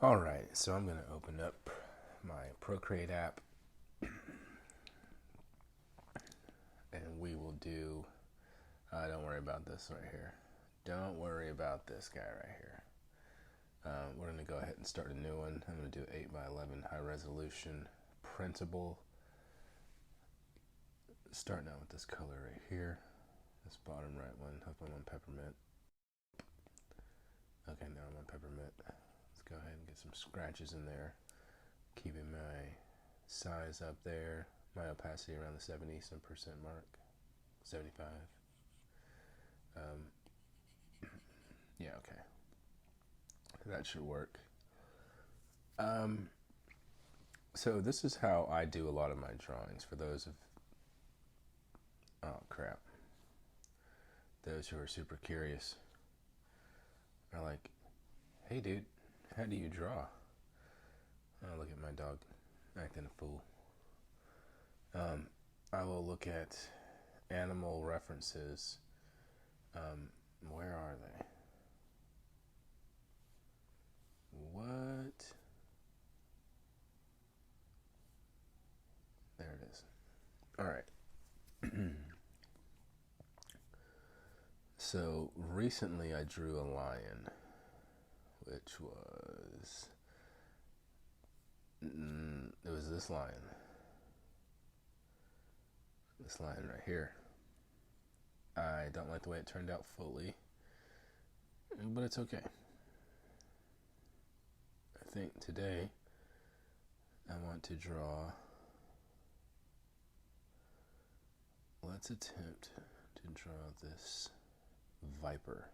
Alright, so I'm going to open up my Procreate app and we will do, don't worry about this right here. Don't worry about this guy right here. We're going to go ahead and start a new one. I'm going to do 8 by 11 high resolution printable. Starting out with this color right here. This bottom right one. Hope I'm on peppermint. Okay, now I'm on peppermint. Let's go ahead and get some scratches in there. Keeping my size up there. My opacity around the 70% mark. 75. Yeah, okay. That should work. So this is how I do a lot of my drawings. For those of, oh crap, those who are super curious are like, hey dude, how do you draw? Oh, look at my dog acting a fool. I will look at animal references. Where are they? What? There it is. All right. So recently I drew a lion, which was, it was this lion. This lion right here. I don't like the way it turned out fully, but it's okay. I think today I want to draw, let's attempt to draw this viper.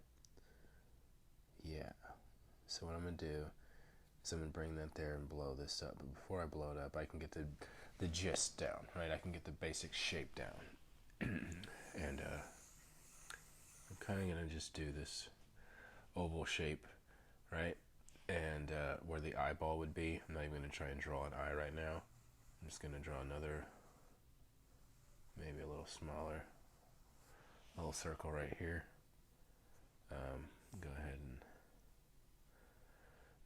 Yeah. So what I'm going to do is I'm going to bring that there and blow this up. But before I blow it up, I can get the gist down, right? I can get the basic shape down. And I'm kind of going to just do this oval shape, right? And where the eyeball would be, I'm not even going to try and draw an eye right now. I'm just going to draw another, maybe a little smaller, little circle right here. Go ahead and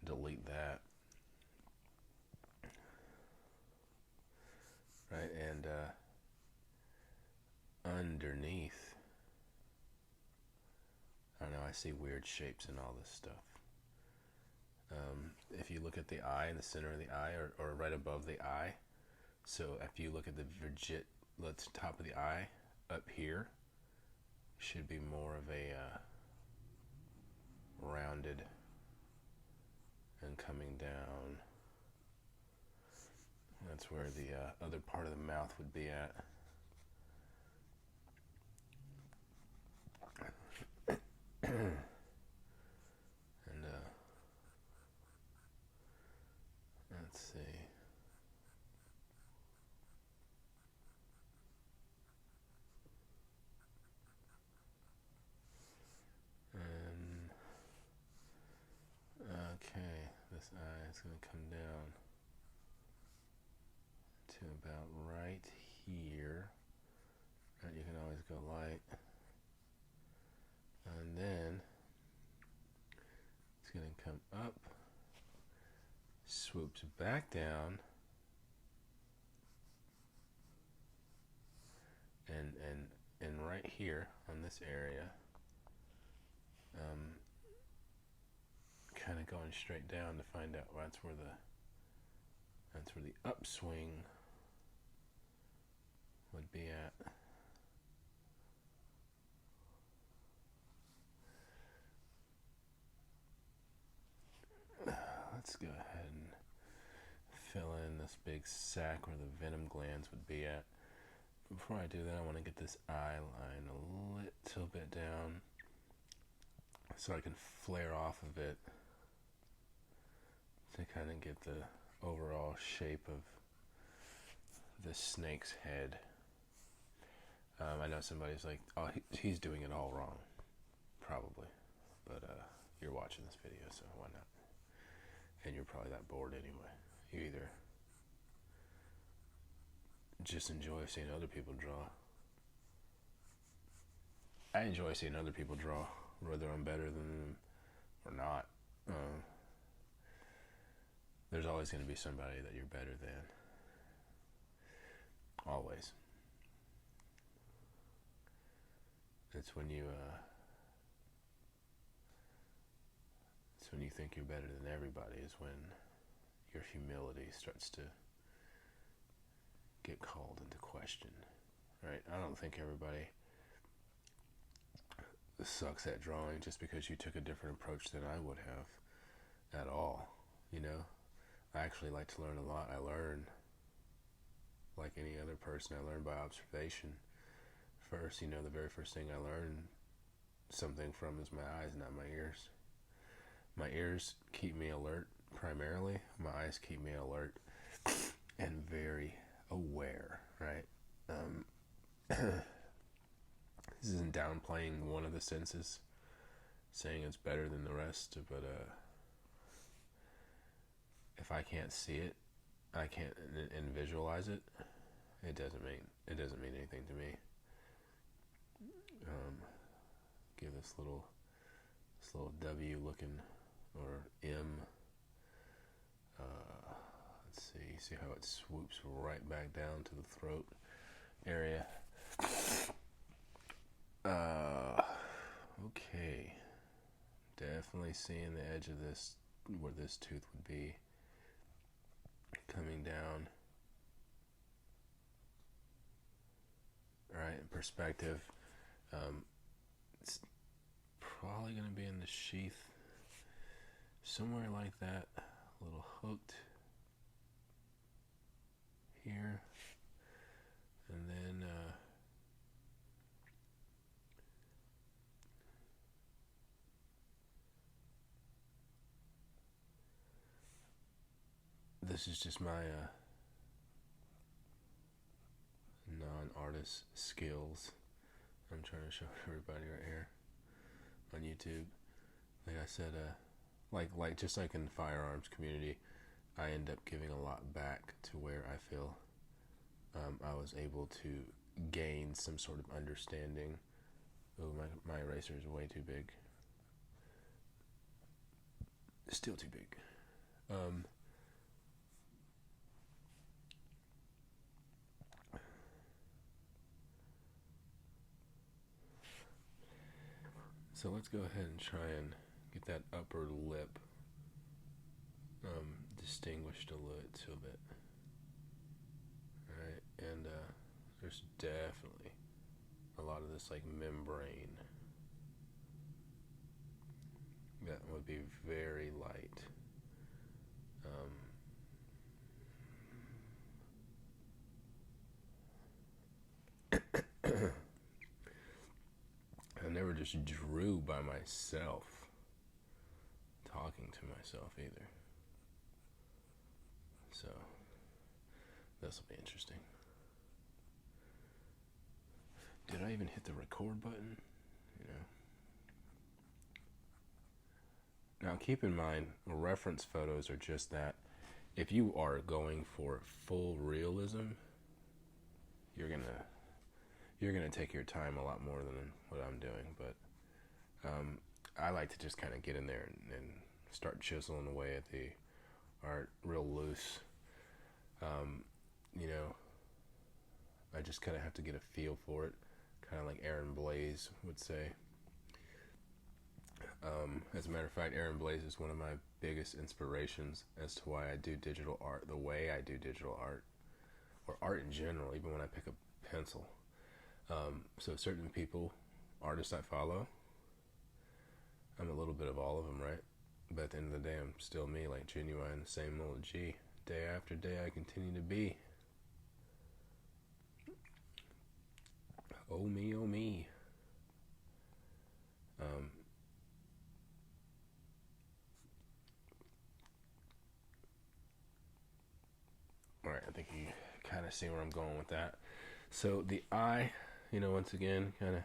delete that. Right, and underneath, I don't know, I see weird shapes in all this stuff. If you look at the eye in the center of the eye, or right above the eye, so if you look at the top of the eye up here, should be more of a rounded and coming down. That's where the other part of the mouth would be at. And let's see. And okay, this eye is going to come down to about right here. Right, you can always go light. And then it's going to come up, swoops back down, and right here on this area, kind of going straight down to find out that's where the upswing would be at. Let's go ahead and fill in this big sac where the venom glands would be at. Before I do that, I want to get this eye line a little bit down so I can flare off of it to kind of get the overall shape of the snake's head. I know somebody's like, oh, he's doing it all wrong. Probably. But you're watching this video, so why not? And you're probably that bored anyway. You either just enjoy seeing other people draw. I enjoy seeing other people draw, whether I'm better than them or not. always going to be somebody that you're better than. Always. It's when you think you're better than everybody is when your humility starts to get called into question, right? I don't think everybody sucks at drawing just because you took a different approach than I would have at all, you know? I actually like to learn a lot. I learn like any other person. I learn by observation first. You know, the very first thing I learn something from is my eyes, not my ears. My ears keep me alert primarily. My eyes keep me alert and very aware, right? This isn't downplaying one of the senses, saying it's better than the rest, but if I can't see it, I can't and visualize it, it doesn't mean anything to me. Give this little W looking, or M. Let's see how it swoops right back down to the throat area. Okay. Definitely seeing the edge of this, where this tooth would be, coming down. Alright, in perspective, it's probably going to be in the sheath, somewhere like that, a little hooked here, and then this is just my non-artist skills I'm trying to show everybody right here on YouTube. Like I said, like just like in the firearms community, I end up giving a lot back to where I feel I was able to gain some sort of understanding. Oh, my eraser is way too big. Still too big. So let's go ahead and try and get that upper lip distinguished a little bit. Alright, and there's definitely a lot of this like membrane that would be very light. I never just drew by myself, talking to myself either. So, this will be interesting. Did I even hit the record button? You know. Now keep in mind, reference photos are just that. If you are going for full realism, you're gonna take your time a lot more than what I'm doing. But I like to just kind of get in there and start chiseling away at the art real loose. You know, I just kind of have to get a feel for it, kind of like Aaron Blaise would say. As a matter of fact, Aaron Blaise is one of my biggest inspirations as to why I do digital art, the way I do digital art, or art in general, even when I pick up pencil. So certain people, artists I follow, I'm a little bit of all of them, right? But at the end of the day, I'm still me, like genuine, same old G. Day after day, I continue to be. Oh me, oh me. Alright, I think you kind of see where I'm going with that. So the eye, you know, once again, kind of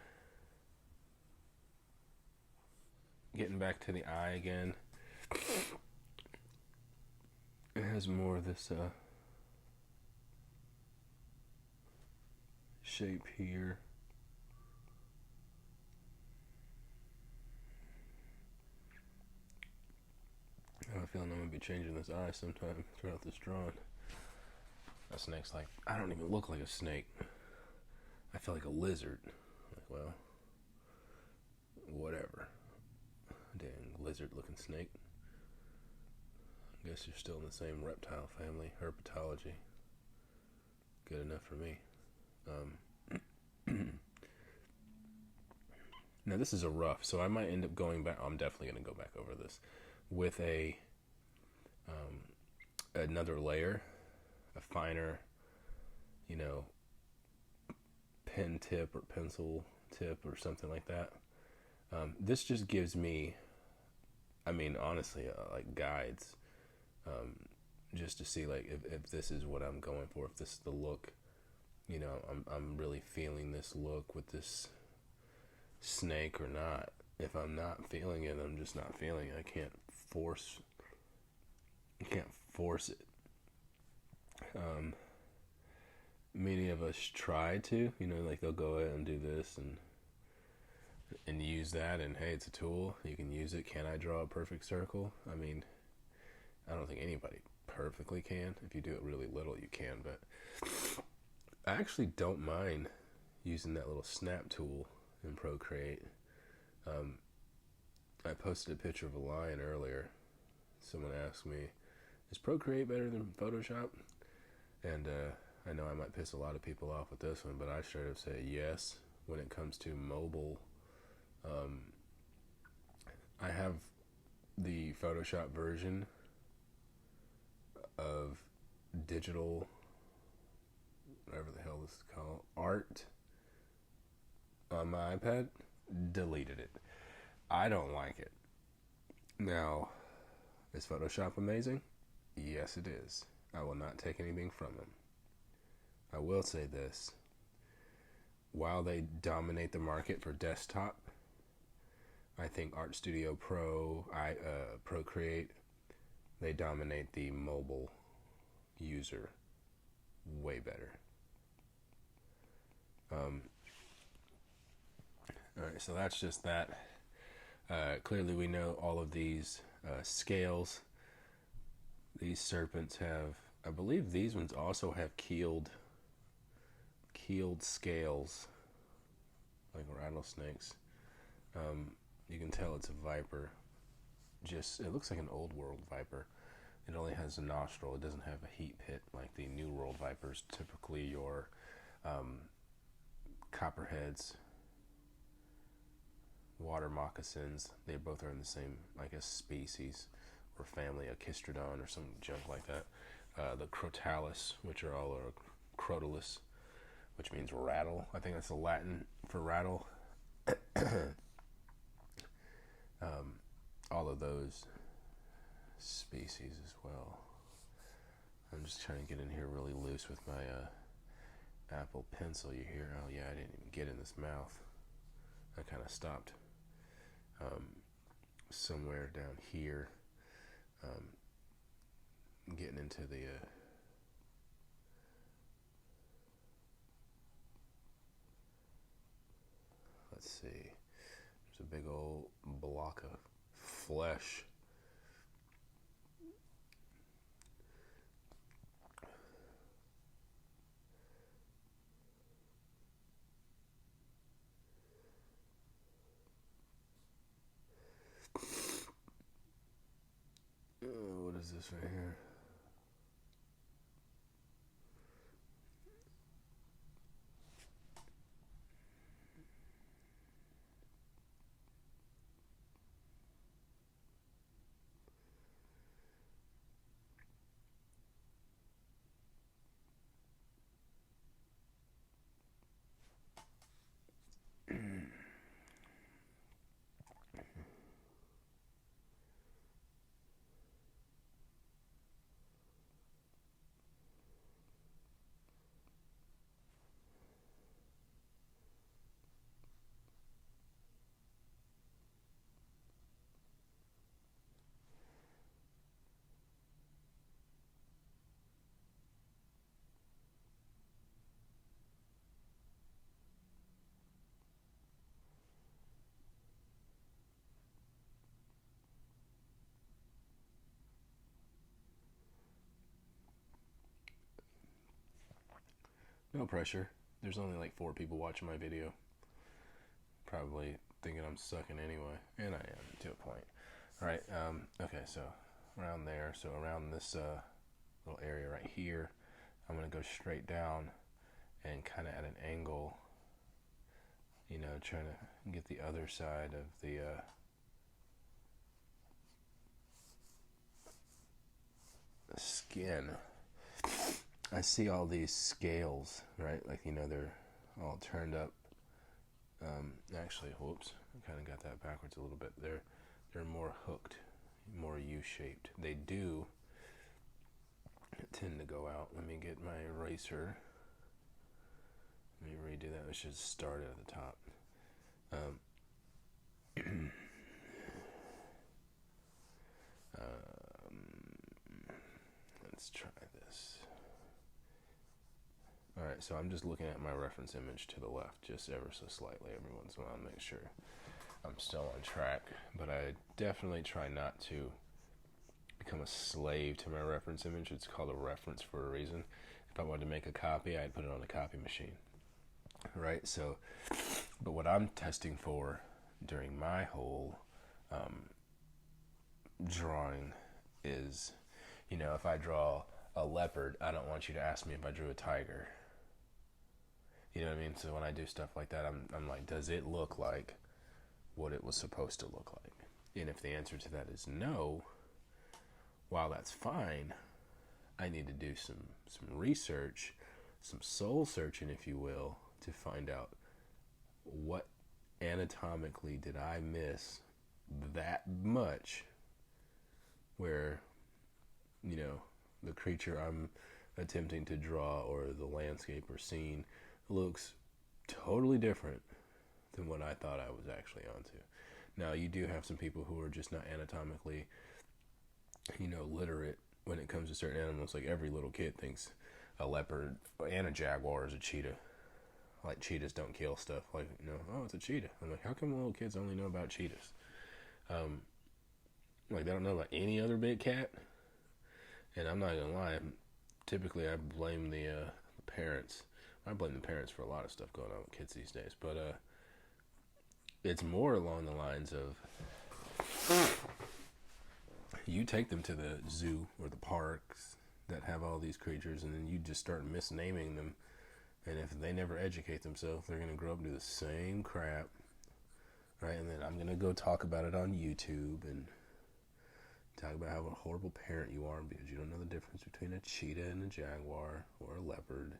getting back to the eye again. It has more of this shape here. a feeling I'm gonna be changing this eye sometime throughout this drawing. That snake's like, I don't even look like a snake. I feel like a lizard. Like, well, whatever. Dang, lizard-looking snake. I guess you're still in the same reptile family, herpetology. Good enough for me. Now this is a rough, so I might end up going back. I'm definitely going to go back over this with a another layer, a finer, pen tip or pencil tip or something like that. This just gives me, honestly, like guides, just to see like if this is what I'm going for, if this is the look. I'm really feeling this look with this snake or not. If I'm not feeling it, I'm just not feeling it. I can't force it. Many of us try to, like they'll go ahead and do this and use that, and hey, it's a tool, you can use it. Can I draw a perfect circle? I don't think anybody perfectly can. If you do it really little, you can, but I actually don't mind using that little snap tool in Procreate. I posted a picture of a lion earlier. Someone asked me, is Procreate better than Photoshop? And I know I might piss a lot of people off with this one, but I straight up say yes. When it comes to mobile, I have the Photoshop version of digital, whatever the hell this is called, art on my iPad. Deleted it. I don't like it. Now, is Photoshop amazing? Yes, it is. I will not take anything from them. I will say this. While they dominate the market for desktop, I think Art Studio Pro, Procreate, they dominate the mobile user way better. Alright, so that's just that. Clearly we know all of these scales. These serpents have, I believe these ones also have keeled scales, like rattlesnakes. You can tell it's a viper. It looks like an old world viper. It only has a nostril. It doesn't have a heat pit like the New World vipers. Typically your copperheads, water moccasins, they both are in the same, I guess, species or family, Achistrodon or some junk like that. The crotalus, which are all crotalus, which means rattle. I think that's the Latin for rattle. All of those species as well. I'm just trying to get in here really loose with my Apple Pencil. You hear? Oh yeah, I didn't even get in this mouth. I kind of stopped somewhere down here, getting into the let's see, there's a big old block of flesh. What is this right here? No pressure. There's only like 4 people watching my video. Probably thinking I'm sucking anyway, and I am to a point. All right. Okay. So around there. So around this little area right here, I'm gonna go straight down and kind of at an angle. You know, trying to get the other side of the skin. I see all these scales, right? Like, you know, they're all turned up. Actually, whoops, I kind of got that backwards a little bit. They're more hooked, more U-shaped. They do tend to go out. Let me get my eraser. Let me redo that. I should start at the top. Let's try this. Alright, so I'm just looking at my reference image to the left, just ever so slightly every once in a while, make sure I'm still on track. But I definitely try not to become a slave to my reference image. It's called a reference for a reason. If I wanted to make a copy, I'd put it on a copy machine. Right, so, but what I'm testing for during my whole drawing is, you know, if I draw a leopard, I don't want you to ask me if I drew a tiger. You know what I mean? So when I do stuff like that, I'm like, does it look like what it was supposed to look like? And if the answer to that is no, while that's fine, I need to do some research, some soul searching, if you will, to find out what anatomically did I miss that much where, you know, the creature I'm attempting to draw or the landscape or scene looks totally different than what I thought I was actually onto. Now, you do have some people who are just not anatomically, you know, literate when it comes to certain animals. Like, every little kid thinks a leopard and a jaguar is a cheetah. Like, cheetahs don't kill stuff. Like, you know, oh, it's a cheetah. I'm like, how come little kids only know about cheetahs? Like, they don't know about any other big cat. And I'm not gonna lie, typically I blame the parents. I blame the parents for a lot of stuff going on with kids these days. But it's more along the lines of, you take them to the zoo or the parks that have all these creatures, and then you just start misnaming them. And if they never educate themselves, they're going to grow up and do the same crap, right? And then I'm going to go talk about it on YouTube and talk about how a horrible parent you are because you don't know the difference between a cheetah and a jaguar or a leopard.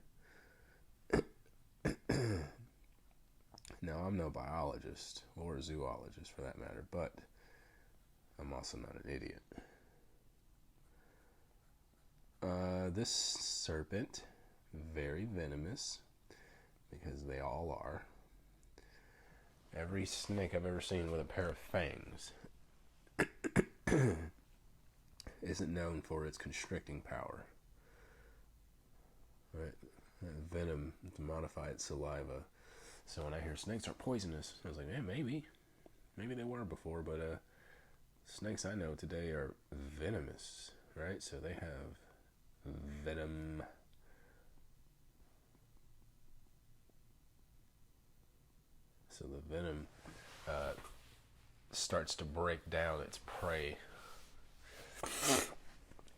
Now, I'm no biologist or a zoologist for that matter, but I'm also not an idiot. This serpent, very venomous, because they all are. Every snake I've ever seen with a pair of fangs isn't known for its constricting power. Right? Venom to modify its saliva. So when I hear snakes are poisonous, I was like, man, maybe they were before, but snakes I know today are venomous, right? So they have venom. So the venom starts to break down its prey.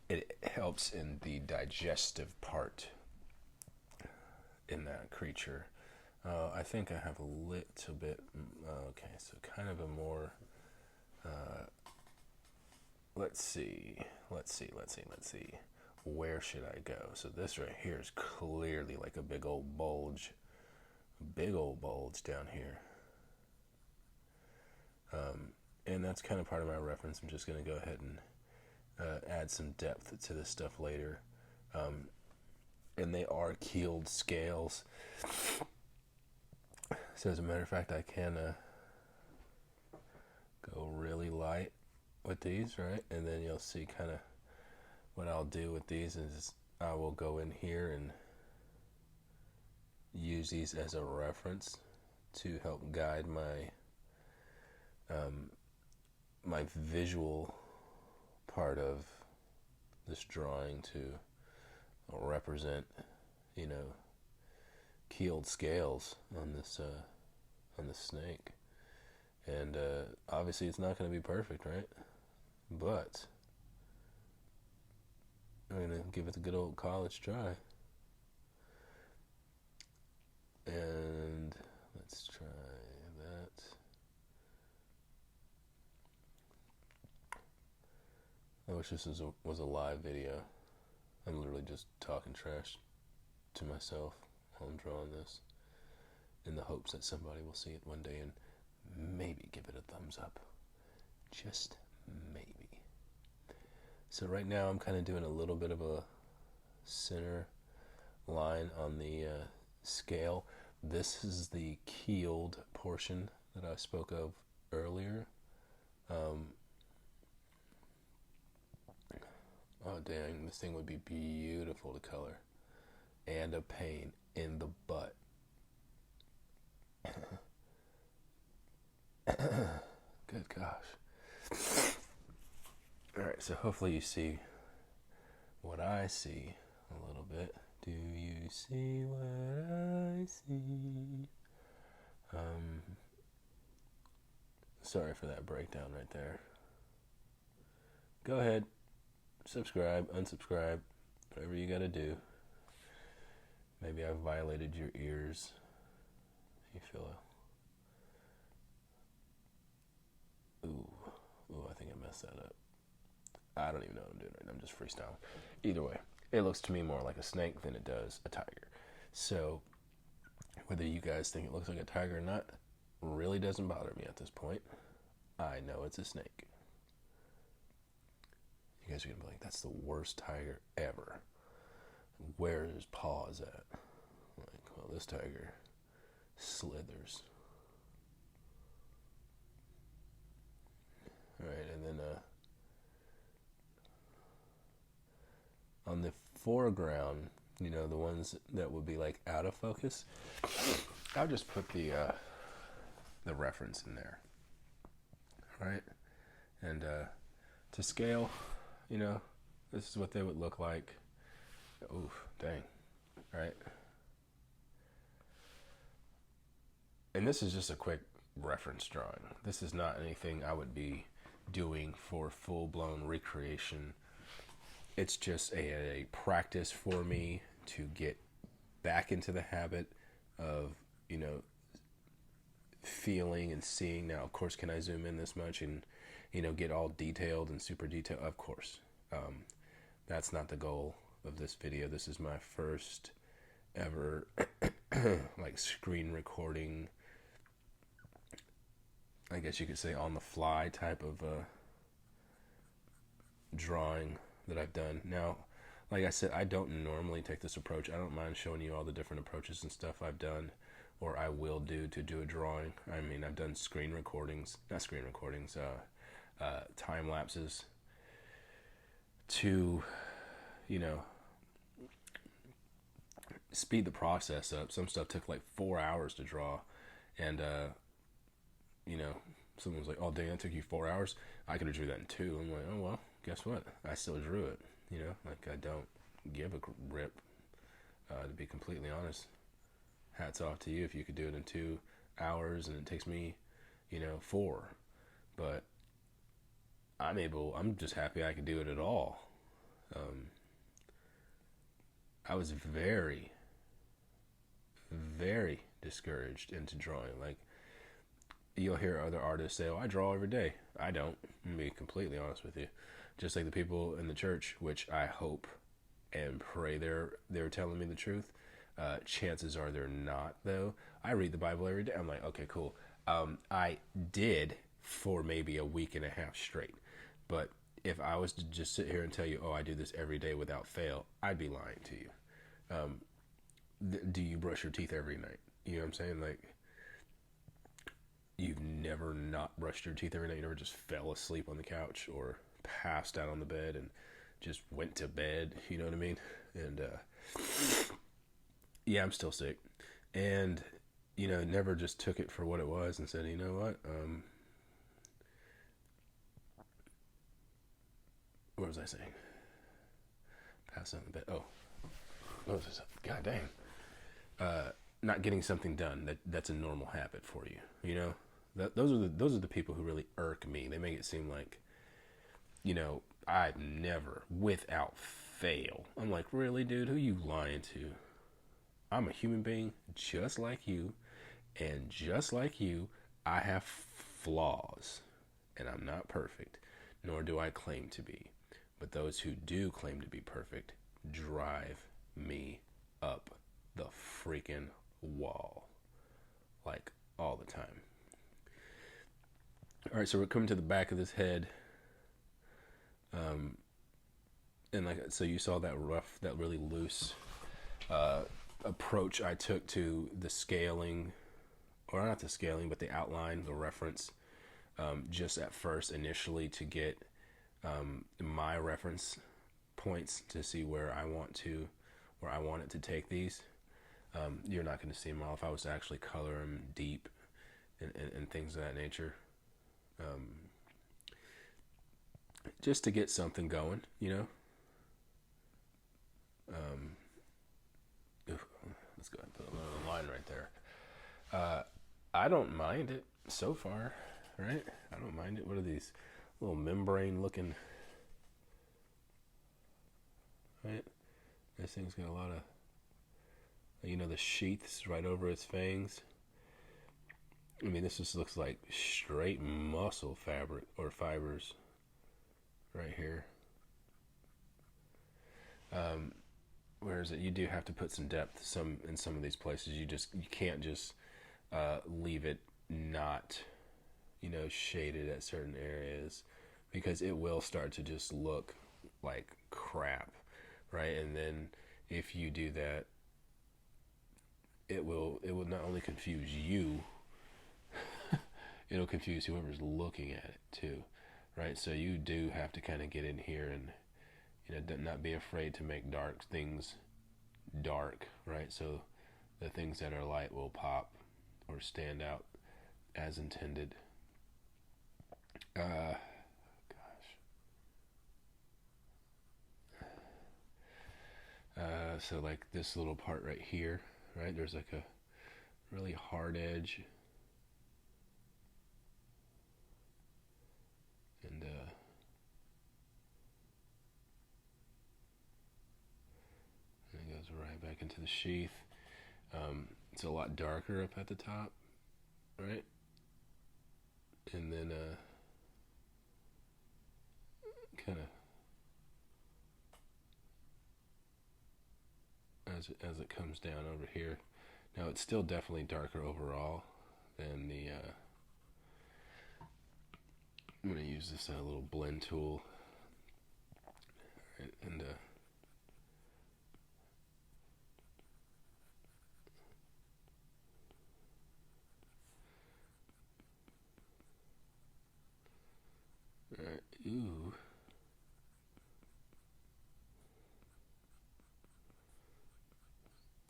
It helps in the digestive part in that creature. I think I have a little bit, okay, so kind of a more, let's see, where should I go? So this right here is clearly like a big old bulge down here. And that's kind of part of my reference. I'm just going to go ahead and add some depth to this stuff later. And they are keeled scales. So as a matter of fact, I can go really light with these, right? And then you'll see kind of what I'll do with these is I will go in here and use these as a reference to help guide my my visual part of this drawing to represent, you know, keeled scales on this snake, and obviously it's not going to be perfect, right? But I'm going to give it the good old college try. And let's try that. I wish this was a live video. I'm literally just talking trash to myself while I'm drawing this, in the hopes that somebody will see it one day and maybe give it a thumbs up. Just maybe. So right now I'm kind of doing a little bit of a center line on the scale. This is the keeled portion that I spoke of earlier. Oh dang, this thing would be beautiful to color. And a pain in the butt. Good gosh. Alright, so hopefully you see what I see a little bit. Do you see what I see? Sorry for that breakdown right there. Go ahead, subscribe, unsubscribe, whatever you gotta do. Maybe I've violated your ears. You feel Ooh, I think I messed that up. I don't even know what I'm doing right now. I'm just freestyling. Either way, it looks to me more like a snake than it does a tiger. So whether you guys think it looks like a tiger or not really doesn't bother me at this point. I know it's a snake. You guys are gonna be like, that's the worst tiger ever. Where is his paws at? Like, well, this tiger slithers. Alright, and then on the foreground, you know, the ones that would be like out of focus, I'll just put the reference in there, right? And to scale, you know, this is what they would look like. Oof, dang, right? And this is just a quick reference drawing. This is not anything I would be doing for full-blown recreation. It's just a practice for me to get back into the habit of, you know, feeling and seeing. Now, of course, can I zoom in this much and, you know, get all detailed and super detailed? Of course. That's not the goal of this video. This is my first ever like screen recording, I guess you could say on the fly type of drawing that I've done. Now, like I said, I don't normally take this approach. I don't mind showing you all the different approaches and stuff I've done, or I will do to do a drawing. I mean, I've done screen recordings, not screen recordings, time lapses to, you know, speed the process up. Some stuff took like 4 hours to draw, and you know, someone was like, oh dang, that took you 4 hours. I could have drew that in 2. I'm like, oh well, guess what, I still drew it. You know, like, I don't give a rip, to be completely honest. Hats off to you if you could do it in 2 hours and it takes me, you know, 4. But I'm just happy I could do it at all. I was very, very discouraged into drawing. Like, you'll hear other artists say, oh, I draw every day. I don't. I'm going to be completely honest with you. Just like the people in the church, which I hope and pray they're telling me the truth. Chances are they're not, though. I read the Bible every day. I'm like, okay, cool. I did for maybe a week and a half straight. But if I was to just sit here and tell you, oh, I do this every day without fail, I'd be lying to you. Do you brush your teeth every night? You know what I'm saying? Like, you've never not brushed your teeth every night. You never just fell asleep on the couch or passed out on the bed and just went to bed. You know what I mean? And yeah, I'm still sick. And, you know, never just took it for what it was and said, you know what was I saying? Pass out on the bed. Oh, what was this? God dang. not getting something done that's a normal habit for you. You know, those are the people who really irk me. They make it seem like, you know, I've never, without fail. I'm like, really, dude? Who you lying to? I'm a human being just like you, and just like you, I have flaws, and I'm not perfect, nor do I claim to be. But those who do claim to be perfect drive me up the freaking wall, like all the time. All right, so we're coming to the back of this head. And like, so you saw that rough, that really loose approach I took to the scaling, or not the scaling, but the outline, the reference, just at first initially to get my reference points to see where I want it to take these. You're not going to see them all if I was to actually color them deep and things of that nature. Just to get something going, you know. Let's go ahead and put a little line right there. I don't mind it so far, right? I don't mind it. What are these little membrane looking? Right? This thing's got a lot of, you know, the sheaths right over its fangs. I mean, this just looks like straight muscle fabric or fibers right here. Where is it? You do have to put some depth in some of these places. You can't just leave it not, you know, shaded at certain areas, because it will start to just look like crap, right? And then if you do that, it will not only confuse you, it'll confuse whoever's looking at it too, right? So you do have to kind of get in here and, you know, not be afraid to make dark things dark, right? So the things that are light will pop or stand out as intended. So like this little part right here, right? There's like a really hard edge. And it goes right back into the sheath. It's a lot darker up at the top, right? And then kind of as it comes down over here. Now it's still definitely darker overall than the. I'm gonna use this little blend tool, right, and right, ooh.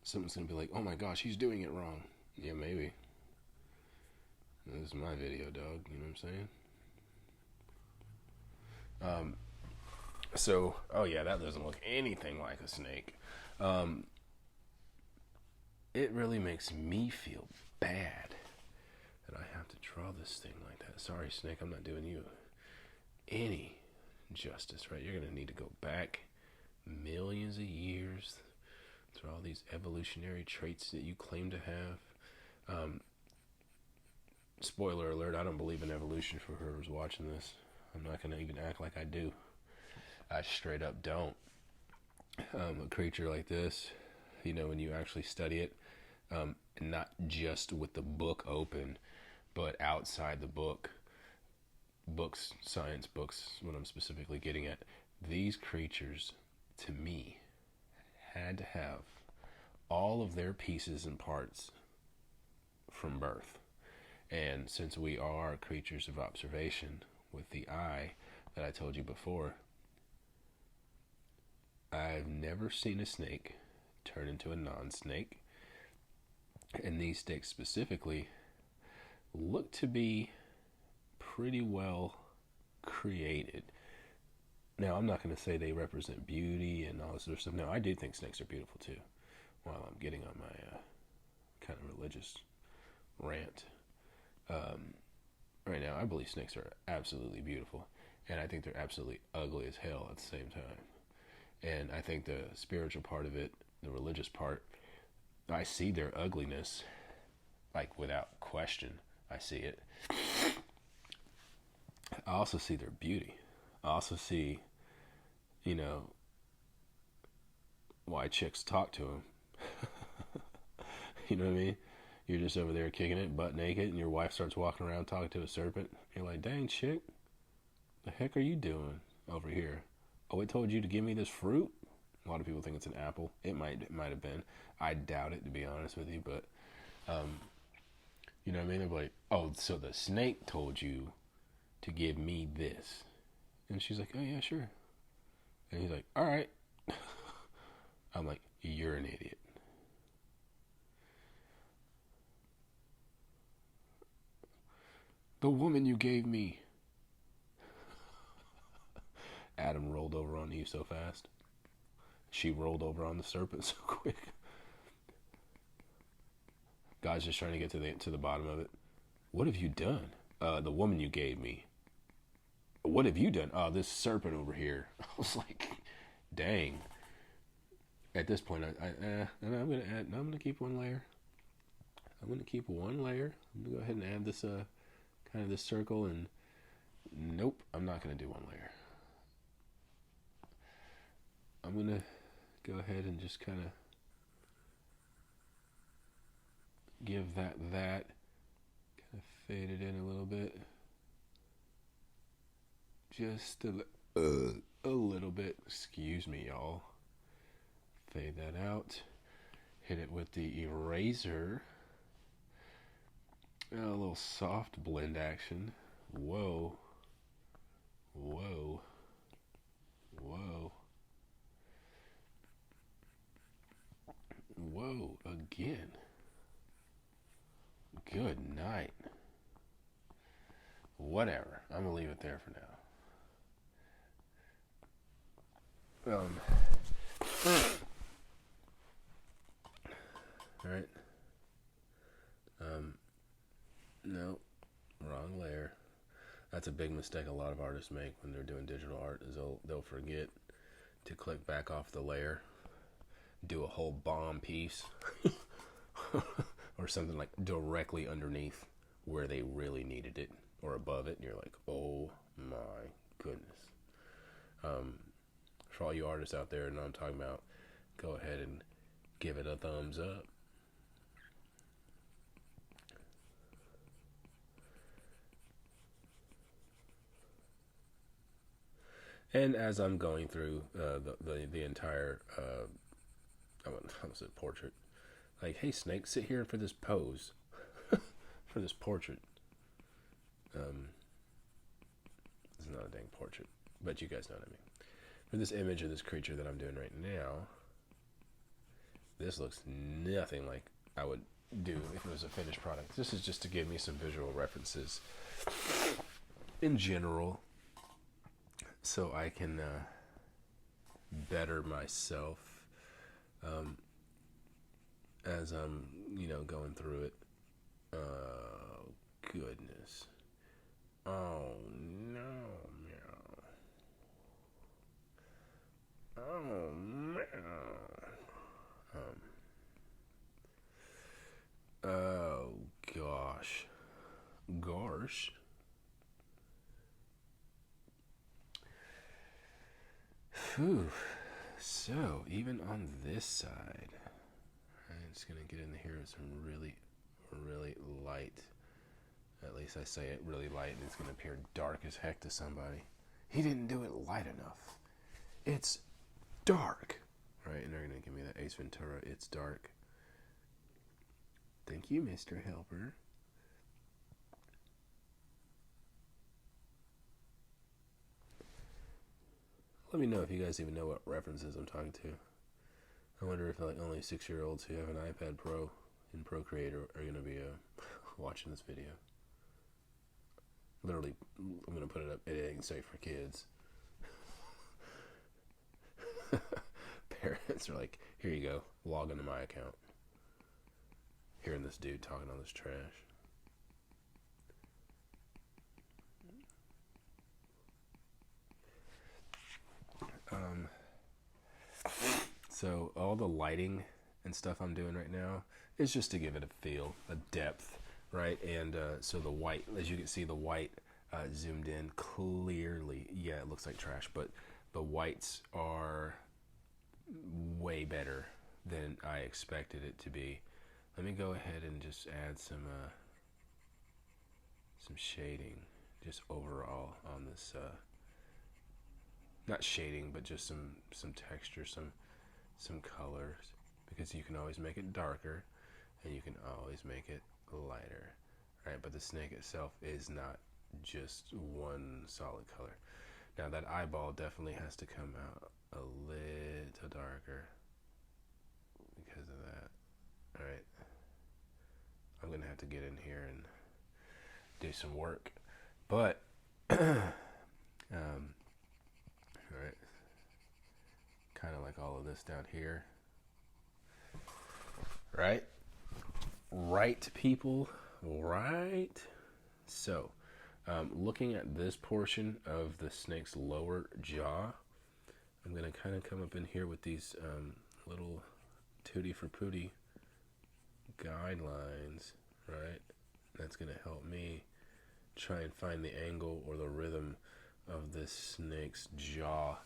Someone's gonna be like, "Oh my gosh, he's doing it wrong." Yeah, maybe. This is my video, dog. You know what I'm saying? So, oh yeah, that doesn't look anything like a snake. It really makes me feel bad that I have to draw this thing like that. Sorry, snake, I'm not doing you any justice, right? You're gonna need to go back millions of years through all these evolutionary traits that you claim to have. Spoiler alert, I don't believe in evolution for whoever's watching this. I'm not going to even act like I do. I straight up don't. A creature like this, you know, when you actually study it, not just with the book open, but outside the book, books, science books, what I'm specifically getting at, these creatures, to me, had to have all of their pieces and parts from birth. And since we are creatures of observation with the eye that I told you before, I've never seen a snake turn into a non-snake. And these snakes specifically look to be pretty well created. Now, I'm not going to say they represent beauty and all this sort of stuff. No, I do think snakes are beautiful too, while I'm getting on kind of religious rant. Right now, I believe snakes are absolutely beautiful, and I think they're absolutely ugly as hell at the same time. And I think the spiritual part of it, the religious part, I see their ugliness, like without question. I see it. I also see their beauty. I also see, you know, why chicks talk to them. You know what I mean? You're just over there kicking it, butt naked, and your wife starts walking around talking to a serpent. You're like, dang, chick, the heck are you doing over here? Oh, it told you to give me this fruit? A lot of people think it's an apple. It might have been. I doubt it, to be honest with you, but, you know what I mean? They're like, oh, so the snake told you to give me this. And she's like, oh, yeah, sure. And he's like, all right. I'm like, you're an idiot. The woman you gave me. Adam rolled over on Eve so fast. She rolled over on the serpent so quick. God's just trying to get to the bottom of it. What have you done? The woman you gave me. What have you done? Oh, this serpent over here. I was like, dang. At this point, I'm gonna keep one layer. I'm gonna keep one layer. I'm gonna go ahead and add this kind of this circle, and nope, I'm not gonna do one layer. I'm gonna go ahead and just kind of give that kind of fade it in a little bit, just a little bit. Excuse me, y'all. Fade that out. Hit it with the eraser. A little soft blend action. Whoa. Whoa. Whoa. Whoa. Again. Good night. Whatever. I'm going to leave it there for now. Alright. No. Wrong layer. That's a big mistake a lot of artists make when they're doing digital art, is they'll forget to click back off the layer, do a whole bomb piece, or something like directly underneath where they really needed it, or above it, and you're like, oh my goodness. For all you artists out there, know what I'm talking about, go ahead and give it a thumbs up. And as I'm going through the entire, I almost said portrait, like, hey, snake, sit here for this pose, for this portrait. It's not a dang portrait, but you guys know what I mean. For this image of this creature that I'm doing right now, this looks nothing like I would do if it was a finished product. This is just to give me some visual references in general, so I can better myself as I'm, going through it. Oh, goodness. Oh, no. Oh, no. Oh, gosh. Gosh. Whew. So, even on this side, I'm just going to get in here with some really, really light. At least I say it really light, and it's going to appear dark as heck to somebody. He didn't do it light enough. It's dark. Right, and they're going to give me that Ace Ventura, it's dark. Thank you, Mr. Helper. Let me know if you guys even know what references I'm talking to. I wonder if only 6-year-olds who have an iPad Pro and Procreate are going to be watching this video. Literally, I'm going to put it up. It ain't safe for kids. Parents are like, here you go, log into my account. hearing this dude talking all this trash. So all the lighting and stuff I'm doing right now is just to give it a feel, a depth, right? And so the white, as you can see, the white zoomed in clearly. Yeah, it looks like trash, but the whites are way better than I expected it to be. Let me go ahead and just add some shading, just overall on this. Not shading, but just some texture, some colors, because you can always make it darker and you can always make it lighter, right? But the snake itself is not just one solid color. Now that eyeball definitely has to come out a little darker because of that. All right, I'm gonna have to get in here and do some work, but all right, kind of like all of this down here, right, people, right? So looking at this portion of the snake's lower jaw, I'm gonna kind of come up in here with these little tutti frutti guidelines, right? That's gonna help me try and find the angle or the rhythm of this snake's jaw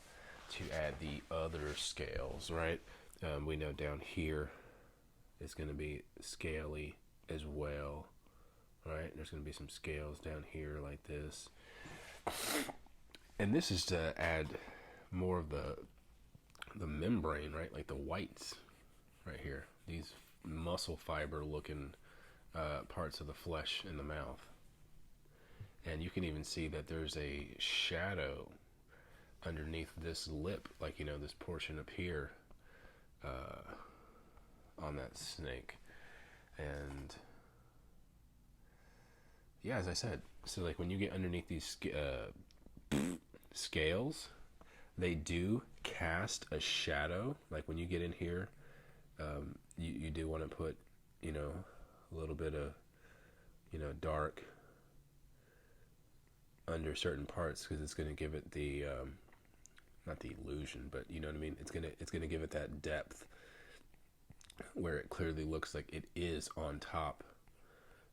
to add the other scales, right? We know down here it's going to be scaly as well, right? There's going to be some scales down here like this. And this is to add more of the membrane, right? Like the whites right here. These muscle fiber looking parts of the flesh in the mouth. And you can even see that there's a shadow underneath this lip, like, you know, this portion up here on that snake. And yeah, as I said, so like when you get underneath these scales, they do cast a shadow. Like when you get in here, you do want to put, you know, a little bit of, you know, dark under certain parts, because it's going to give it the not the illusion, but you know what I mean, it's gonna give it that depth where it clearly looks like it is on top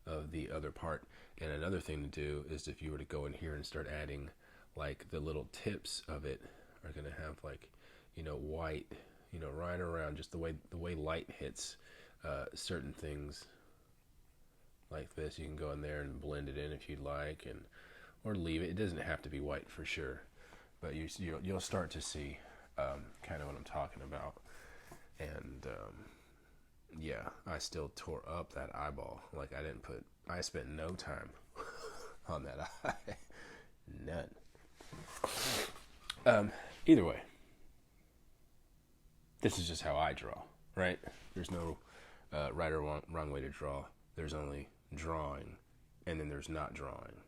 of the other part. And another thing to do is, if you were to go in here and start adding, like, the little tips of it are gonna have, like, you know, white, you know, right around, just the way light hits certain things like this. You can go in there and blend it in if you'd like, and or leave it. It doesn't have to be white for sure, but you'll start to see kind of what I'm talking about. And yeah, I still tore up that eyeball. Like, I spent no time on that eye. None. Either way, this is just how I draw, right? There's no right or wrong way to draw. There's only drawing, and then there's not drawing.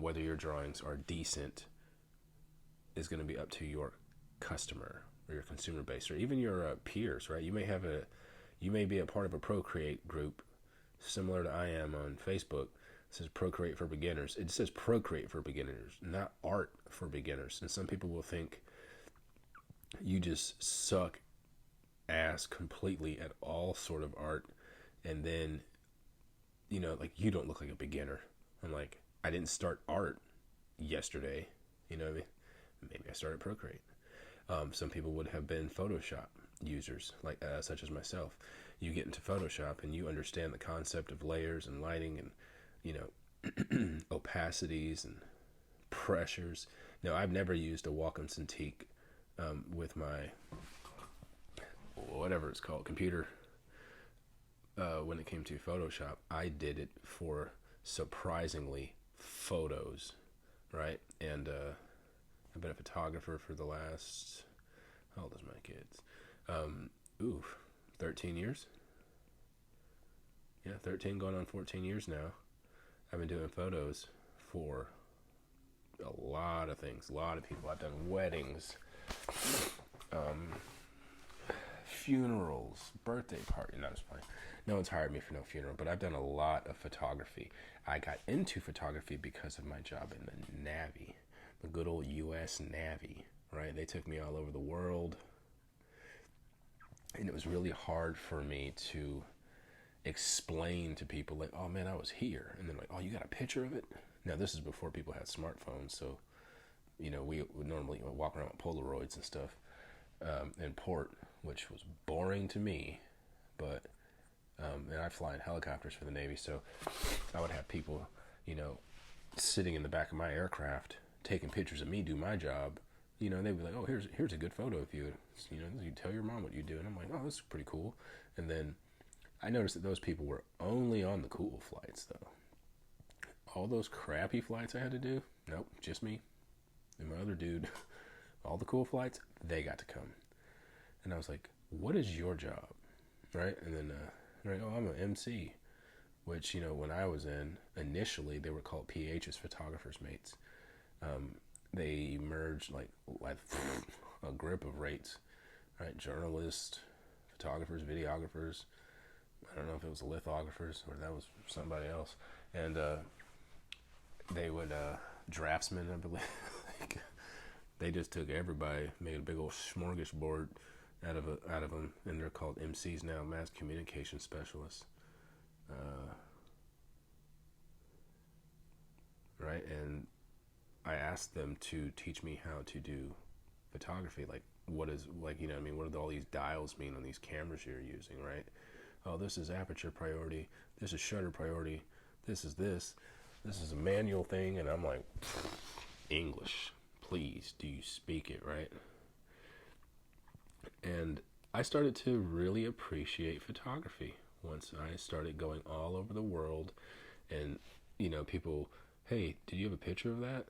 Whether your drawings are decent is going to be up to your customer or your consumer base, or even your peers, right? You may be a part of a Procreate group, similar to I am on Facebook. It says Procreate for beginners. It says Procreate for beginners, not art for beginners. And some people will think you just suck ass completely at all sort of art, and then, you know, like, you don't look like a beginner. I'm like, I didn't start art yesterday, you know what I mean? Maybe I started Procreate. Some people would have been Photoshop users, like such as myself. You get into Photoshop and you understand the concept of layers and lighting and, you know, opacities and pressures. Now, I've never used a Wacom Cintiq with my, whatever it's called, computer. When it came to Photoshop, I did it for, surprisingly, photos, right? And I've been a photographer for the last, how old is my kids? 13 years. Yeah, 13 going on 14 years now. I've been doing photos for a lot of things, a lot of people. I've done weddings, funerals, birthday party. No, it's funny. No one's hired me for no funeral, but I've done a lot of photography. I got into photography because of my job in the Navy, the good old U.S. Navy, right? They took me all over the world, and it was really hard for me to explain to people, like, oh man, I was here, and then like, oh, you got a picture of it? Now this is before people had smartphones, so we would normally walk around with Polaroids and stuff in port, which was boring to me, but and I fly in helicopters for the Navy, so I would have people, sitting in the back of my aircraft taking pictures of me do my job. They'd be like, oh, here's a good photo of you. You tell your mom what you do, and I'm like, oh, this is pretty cool. And then I noticed that those people were only on the cool flights, though. All those crappy flights I had to do, nope, just me and my other dude. All the cool flights, they got to come. And I was like, what is your job? Right? And then, right, oh, I'm an MC. Which, when I was in, initially, they were called PHs, photographers mates. They merged, like a grip of rates, right? Journalists, photographers, videographers. I don't know if it was lithographers or that was somebody else. And they would, draftsmen, I believe. They just took everybody, made a big old smorgasbord out of them, and they're called MCs now, mass communication specialists. Right, and I asked them to teach me how to do photography, like what is, like, what do all these dials mean on these cameras you're using, right? Oh, this is aperture priority, this is shutter priority, this is a manual thing, and I'm like, English, please, do you speak it, right? And I started to really appreciate photography once I started going all over the world, and people, hey, did you have a picture of that?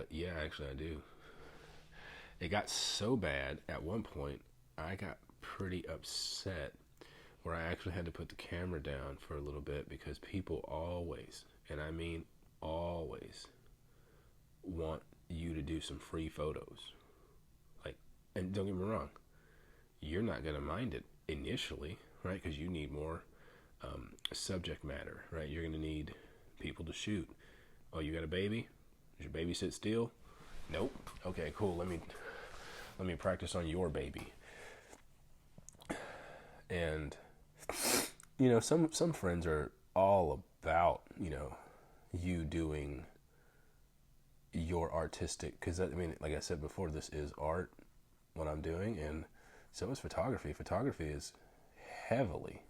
Yeah, actually I do. It got so bad at one point, I got pretty upset where I actually had to put the camera down for a little bit, because people always, and I mean always, want you to do some free photos. Like, and don't get me wrong, you're not going to mind it initially, right? Because you need more subject matter, right? You're going to need people to shoot. Oh, you got a baby? Does your baby sit still? Nope. Okay, cool. Let me practice on your baby. And some friends are all about you doing your artistic, because like I said before, this is art, what I'm doing, and so is photography. Photography is heavily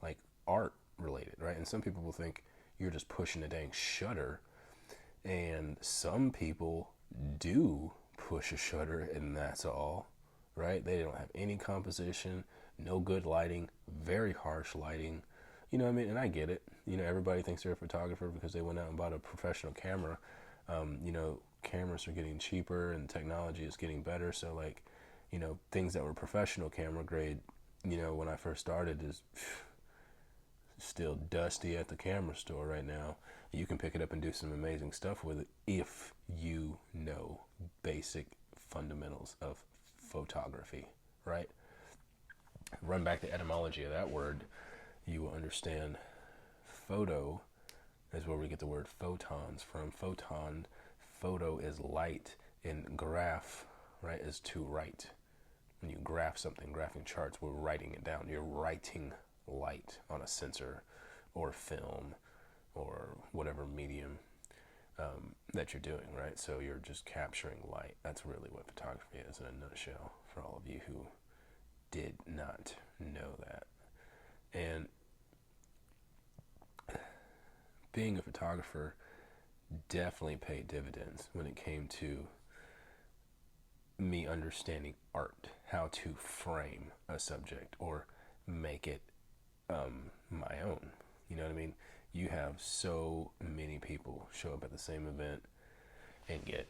like art related, right? And some people will think you're just pushing a dang shutter, and some people do push a shutter and that's all, right? They don't have any composition, no good lighting, very harsh lighting, and I get it. Everybody thinks they're a photographer because they went out and bought a professional camera. Cameras are getting cheaper and technology is getting better, so like, things that were professional camera grade, when I first started, is still dusty at the camera store right now. You can pick it up and do some amazing stuff with it if you know basic fundamentals of photography, right? Run back the etymology of that word, you will understand photo is where we get the word photons from. Photo is light, and graph, right, is to write. When you graph something, graphing charts, we're writing it down. You're writing light on a sensor or film or whatever medium that you're doing, right? So you're just capturing light. That's really what photography is in a nutshell, for all of you who did not know that. And being a photographer definitely paid dividends when it came to me understanding art, how to frame a subject or make it my own. You know what I mean? You have so many people show up at the same event and get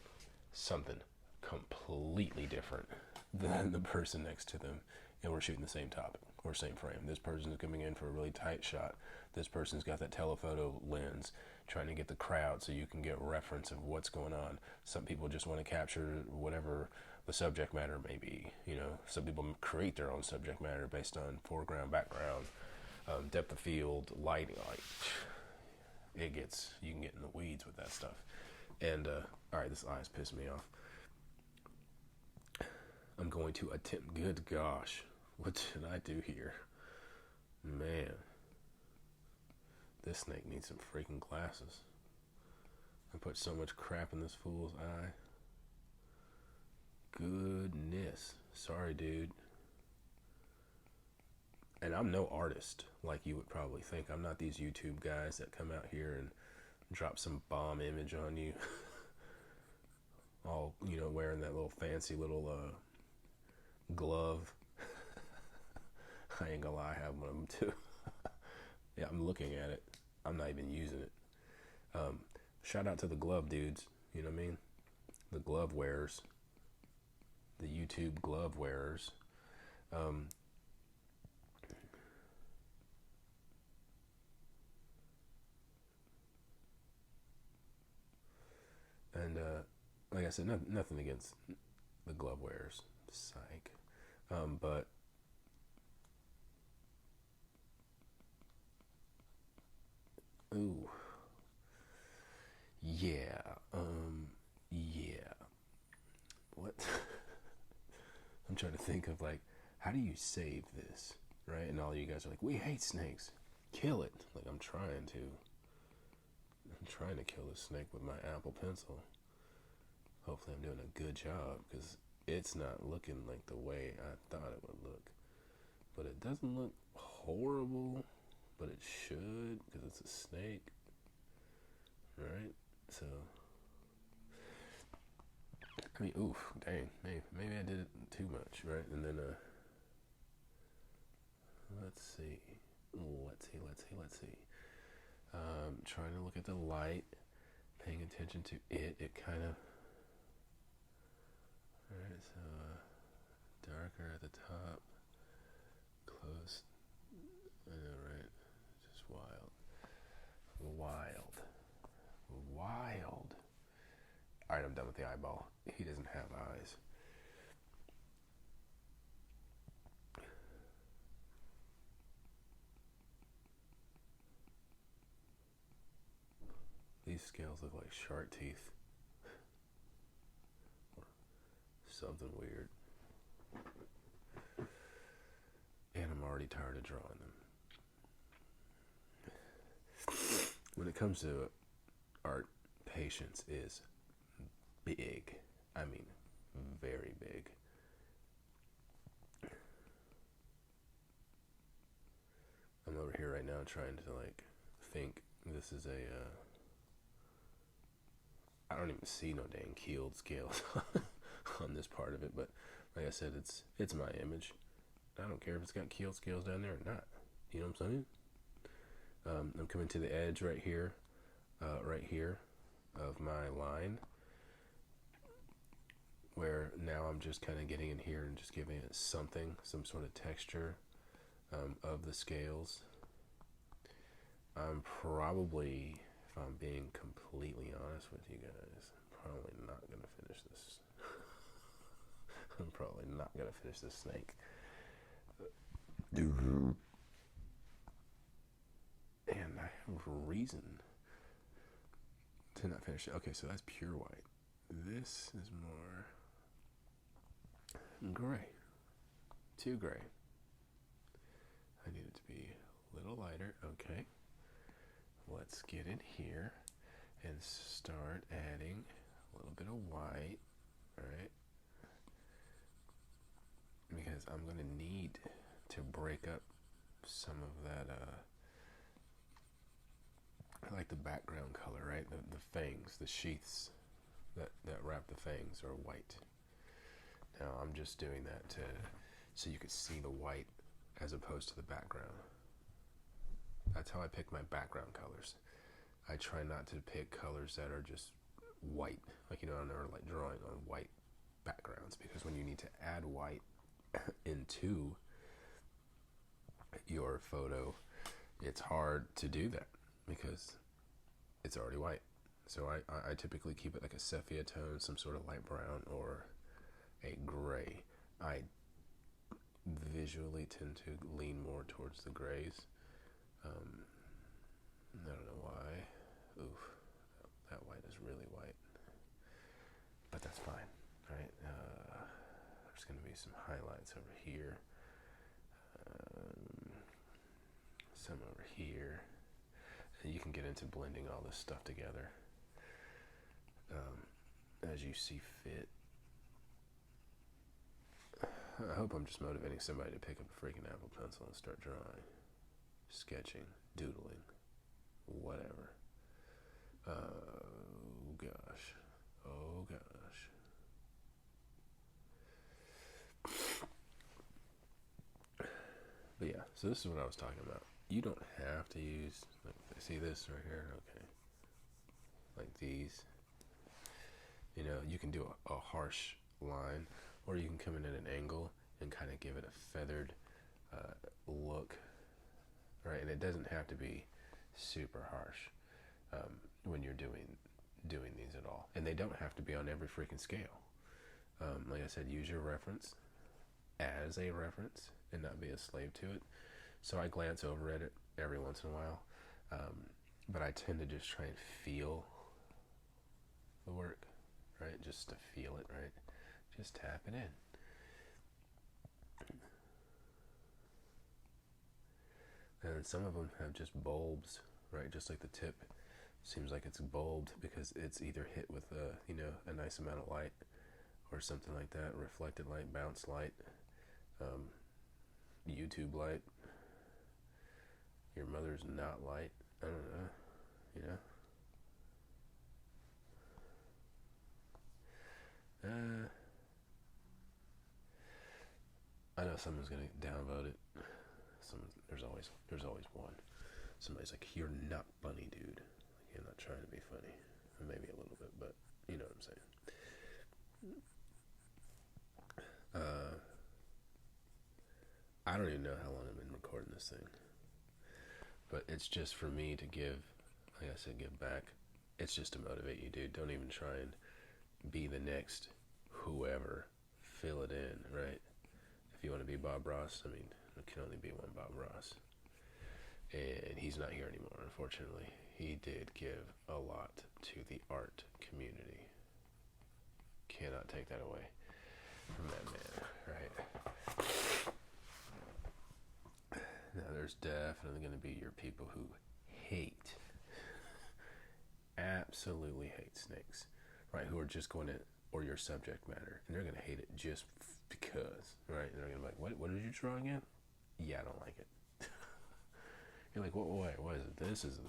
something completely different than the person next to them, and we're shooting the same topic or same frame. This person's coming in for a really tight shot. This person's got that telephoto lens, trying to get the crowd so you can get reference of what's going on. Some people just want to capture whatever the subject matter may be. You know, some people create their own subject matter based on foreground, background, depth of field, lighting. Like, you can get in the weeds with that stuff. And all right, this eye's pissing me off. I'm going to attempt. Good gosh, what did I do here, man? This snake needs some freaking glasses. I put so much crap in this fool's eye. Goodness. Sorry, dude. And I'm no artist like you would probably think. I'm not these YouTube guys that come out here and drop some bomb image on you. All, you know, wearing that little fancy little glove. I ain't gonna lie, I have one of them too. Yeah, I'm looking at it. I'm not even using it. Shout out to the glove dudes. You know what I mean? The glove wearers. The YouTube glove wearers. And like I said, nothing against the glove wearers. Psych. But ooh. Yeah. Yeah. What? I'm trying to think of, like, how do you save this, right? And all you guys are like, we hate snakes. Kill it. Like, I'm trying to kill this snake with my Apple Pencil. Hopefully I'm doing a good job, because it's not looking like the way I thought it would look. But it doesn't look horrible, but it should, because it's a snake, right? So, I mean, oof, dang, maybe I did it too much, right? And then, let's see. Trying to look at the light, paying attention to it. It kind of, alright, so, darker at the top, close, I know, right? Just wild. Alright, I'm done with the eyeball. He doesn't have eyes. These scales look like shark teeth. Or something weird. And I'm already tired of drawing them. When it comes to art, patience is big. I mean, very big. I'm over here right now trying to, like, think. This is a, I don't even see no dang keeled scales on this part of it, but like I said, it's my image. I don't care if it's got keeled scales down there or not. You know what I'm saying? I'm coming to the edge right here of my line, where now I'm just kind of getting in here and just giving it some sort of texture of the scales. I'm probably, if I'm being completely honest with you guys, probably not going to finish this. I'm probably not going to finish this snake. And I have a reason to not finish it. Okay, so that's pure white. This is more gray. Too gray. I need it to be a little lighter. Okay. Let's get in here and start adding a little bit of white. Alright. Because I'm going to need to break up some of that, I like the background color, right? The fangs, the sheaths that wrap the fangs are white. Now I'm just doing that so you could see the white as opposed to the background. That's how I pick my background colors. I try not to pick colors that are just white, like, you know, I'm never like drawing on white backgrounds, because when you need to add white into your photo, it's hard to do that because it's already white. So I typically keep it like a sepia tone, some sort of light brown or a visually tend to lean more towards the grays. I don't know why. Oof, that white is really white, but that's fine, right? There's going to be some highlights over here, some over here, and you can get into blending all this stuff together as you see fit. I hope I'm just motivating somebody to pick up a freaking Apple Pencil and start drawing, sketching, doodling, whatever. Oh gosh. Oh gosh. But yeah, so this is what I was talking about. You don't have to use, like, see this right here? Okay. Like these. You know, you can do a harsh line, or you can come in at an angle and kind of give it a feathered look, right? And it doesn't have to be super harsh when you're doing these at all. And they don't have to be on every freaking scale. Like I said, use your reference as a reference and not be a slave to it. So I glance over at it every once in a while, but I tend to just try and feel the work, right? Just to feel it, right? Just tap it in. And some of them have just bulbs, right? Just like the tip seems like it's bulbed because it's either hit with a nice amount of light or something like that, reflected light, bounce light, YouTube light, your mother's not light, I don't know, I know someone's gonna downvote it. There's always one. Somebody's like, "You're not funny, dude. Like, you're not trying to be funny." Maybe a little bit, but you know what I'm saying. I don't even know how long I've been recording this thing, but it's just for me to give, like I said, give back. It's just to motivate you, dude. Don't even try and be the next whoever. Fill it in, right? If you want to be Bob Ross, I mean, there can only be one Bob Ross. And he's not here anymore, unfortunately. He did give a lot to the art community. Cannot take that away from that man, right? Now, there's definitely going to be your people who hate, absolutely hate snakes, right? Who are just going to, or your subject matter, and they're going to hate it just because, right? And they're going to be like, what did you draw again? Yeah, I don't like it. You're like, what is it? This is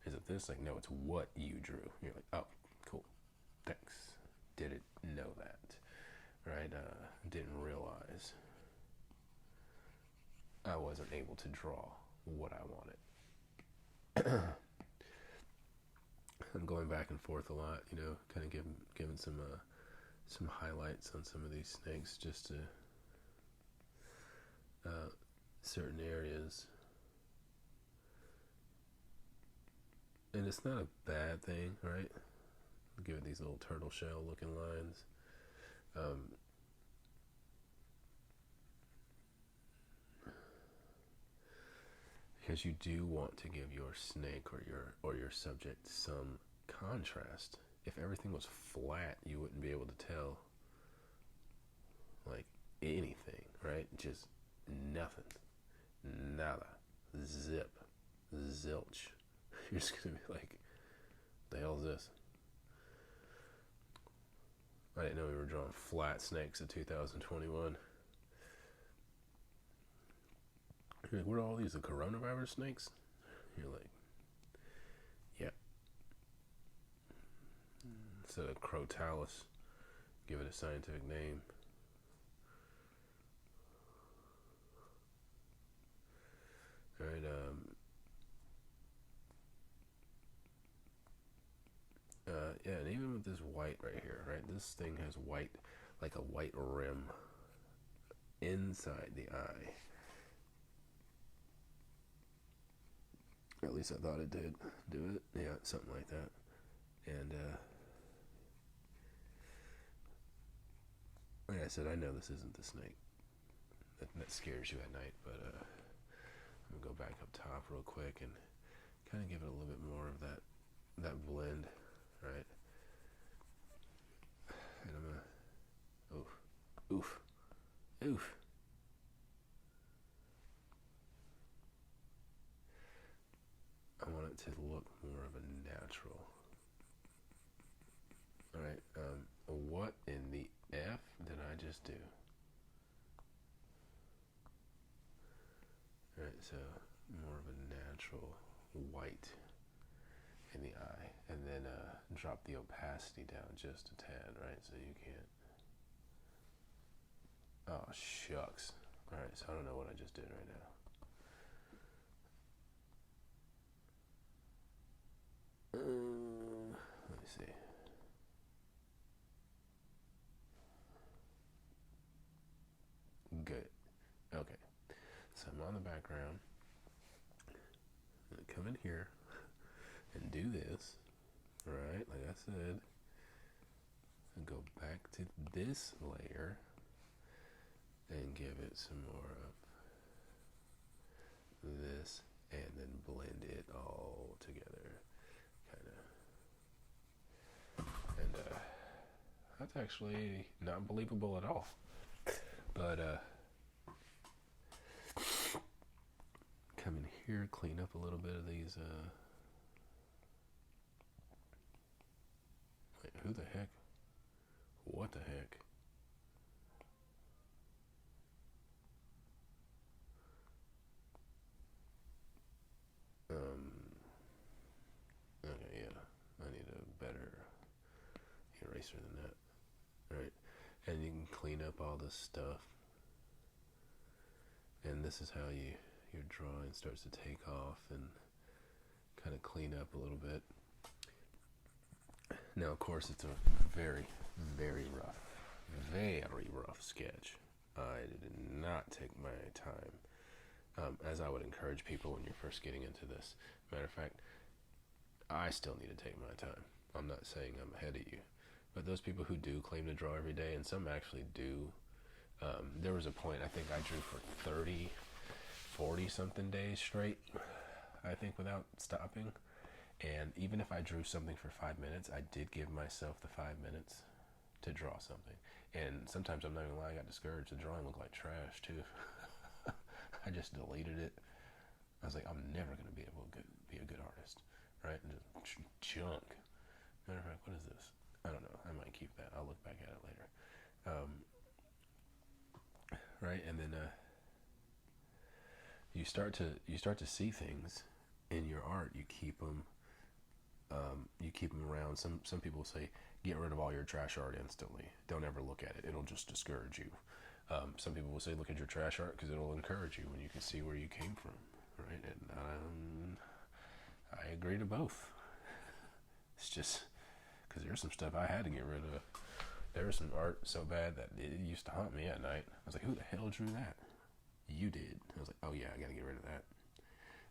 it this? Like, no, it's what you drew. You're like, oh, cool, thanks. Didn't know that, right? Didn't realize I wasn't able to draw what I wanted. I'm going back and forth a lot, kind of giving some highlights on some of these snakes, just to certain areas. And it's not a bad thing, right? Give it these little turtle shell looking lines. Because you do want to give your snake or your subject some contrast. If everything was flat, you wouldn't be able to tell like anything, right? Just nothing. Nada. Zip. Zilch. You're just gonna be like, the hell is this? I didn't know we were drawing flat snakes in 2021. You're like, what are all these, the coronavirus snakes? You're like, yeah. Instead of Crotalus, give it a scientific name. Alright, yeah, and even with this white right here, right? This thing has white, like a white rim inside the eye. Or at least I thought it did do it. Yeah, something like that. And like I said, I know this isn't the snake. that scares you at night. But I'm gonna go back up top real quick and kind of give it a little bit more of that blend, right? And I'm gonna, oof, oof. I want it to look more of a natural. All right. What in the F did I just do? All right. So more of a natural white in the eye, and then drop the opacity down just a tad, right? So you can't. Oh shucks. All right. So I don't know what I just did right now. Let me see. Good. Okay. So I'm on the background. I'm gonna come in here and do this, right? Like I said, and go back to this layer and give it some more of this, and then blend it all together, kind of. And that's actually not believable at all. But come in here, clean up a little bit of these. Wait, who the heck? What the heck? Okay, yeah. I need a better eraser than that. Alright. And you can clean up all this stuff. And this is how your drawing starts to take off and kind of clean up a little bit. Now, of course, it's a very, very rough sketch. I did not take my time, as I would encourage people when you're first getting into this. Matter of fact, I still need to take my time. I'm not saying I'm ahead of you, but those people who do claim to draw every day, and some actually do, there was a point, I think I drew for 30, 40 something days straight, I think, without stopping. And even if I drew something for 5 minutes, I did give myself the 5 minutes to draw something. And sometimes, I'm not even lying, I got discouraged. The drawing looked like trash too. I just deleted it. I was like, I'm never going to be able to be a good artist, right? And just junk. Matter of fact, what is this? I don't know. I might keep that. I'll look back at it later. Right, and then you start to see things in your art. You keep them. You keep them around. Some people say, get rid of all your trash art instantly. Don't ever look at it. It'll just discourage you. Some people will say, look at your trash art because it'll encourage you when you can see where you came from, right? And I agree to both. It's just because there's some stuff I had to get rid of. There was some art so bad that it used to haunt me at night. I was like, who the hell drew that? You did. I was like, oh yeah, I got to get rid of that.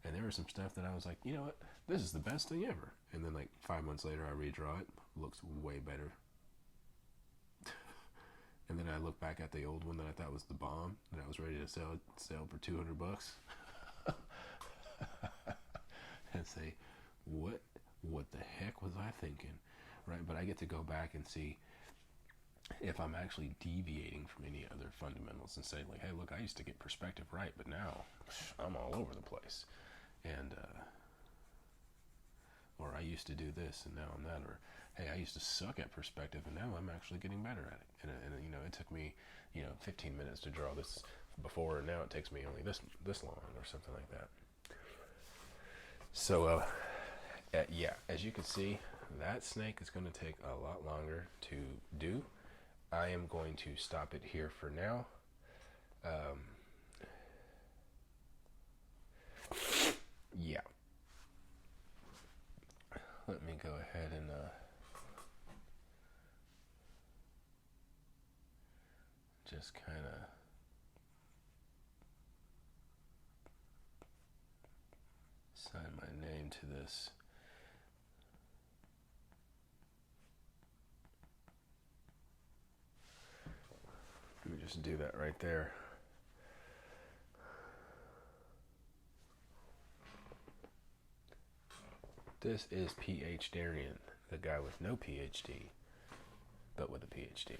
And there was some stuff that I was like, you know what? This is the best thing ever. And then like 5 months later, I redraw it. Looks way better. And then I look back at the old one that I thought was the bomb, that I was ready to sell for $200, and say, what the heck was I thinking, right? But I get to go back and see if I'm actually deviating from any other fundamentals and say, like, hey, look, I used to get perspective right, but now I'm all over the place. And or I used to do this and now I'm that, or hey, I used to suck at perspective and now I'm actually getting better at it. And you know, it took me 15 minutes to draw this before, and now it takes me only this long or something like that. So yeah, as you can see, that snake is going to take a lot longer to do. I am going to stop it here for now. Yeah. Let me go ahead and just kind of sign my name to this. Let me just do that right there. This is PhDarien, the guy with no PhD, but with a PhD.